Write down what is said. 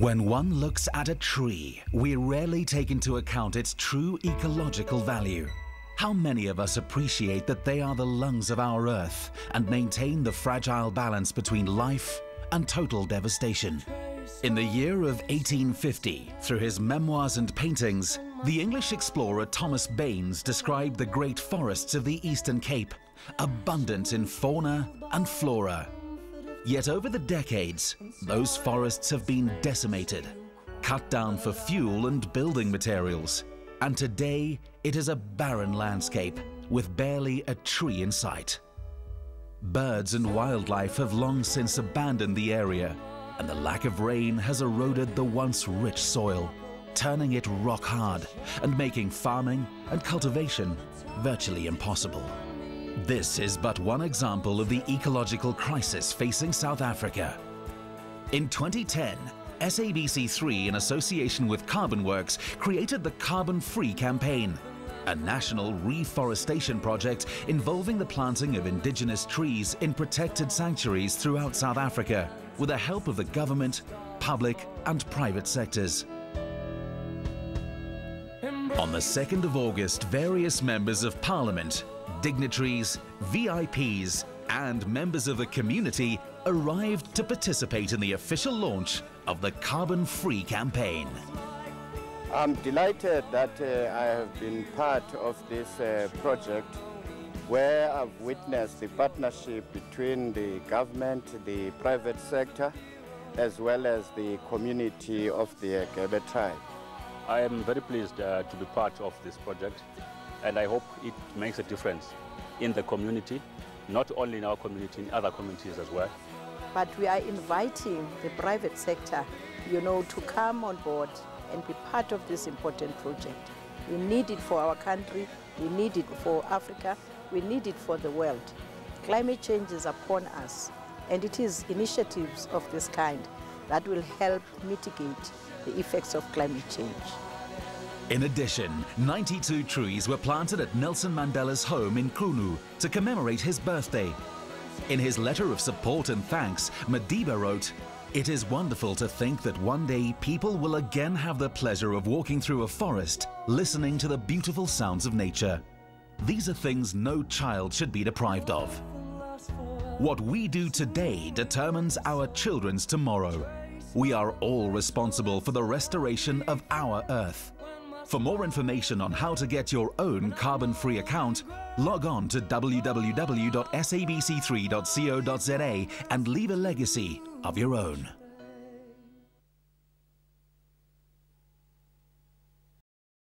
When one looks at a tree, we rarely take into account its true ecological value. How many of us appreciate that they are the lungs of our earth and maintain the fragile balance between life and total devastation? In the year of 1850, through his memoirs and paintings, the English explorer Thomas Baines described the great forests of the Eastern Cape, abundant in fauna and flora. Yet over the decades, those forests have been decimated, cut down for fuel and building materials, and today it is a barren landscape with barely a tree in sight. Birds and wildlife have long since abandoned the area, and the lack of rain has eroded the once rich soil, turning it rock hard and making farming and cultivation virtually impossible. This is but one example of the ecological crisis facing South Africa. In 2010, SABC3, in association with CarbonWorx, created the Carbon Free campaign, a national reforestation project involving the planting of indigenous trees in protected sanctuaries throughout South Africa, with the help of the government, public and private sectors. On the 2nd of August, various members of Parliament, dignitaries, VIPs and members of the community arrived to participate in the official launch of the Carbon Free campaign. I'm delighted that I have been part of this project, where I've witnessed the partnership between the government, the private sector, as well as the community of the Gebe tribe. I am very pleased to be part of this project, and I hope it makes a difference in the community, not only in our community, in other communities as well. But we are inviting the private sector, to come on board and be part of this important project. We need it for our country, we need it for Africa, we need it for the world. Climate change is upon us, and it is initiatives of this kind that will help mitigate the effects of climate change. In addition, 92 trees were planted at Nelson Mandela's home in Krunu to commemorate his birthday. In his letter of support and thanks, Madiba wrote, "It is wonderful to think that one day people will again have the pleasure of walking through a forest, listening to the beautiful sounds of nature. These are things no child should be deprived of. What we do today determines our children's tomorrow. We are all responsible for the restoration of our Earth." For more information on how to get your own carbon-free account, log on to www.sabc3.co.za and leave a legacy of your own.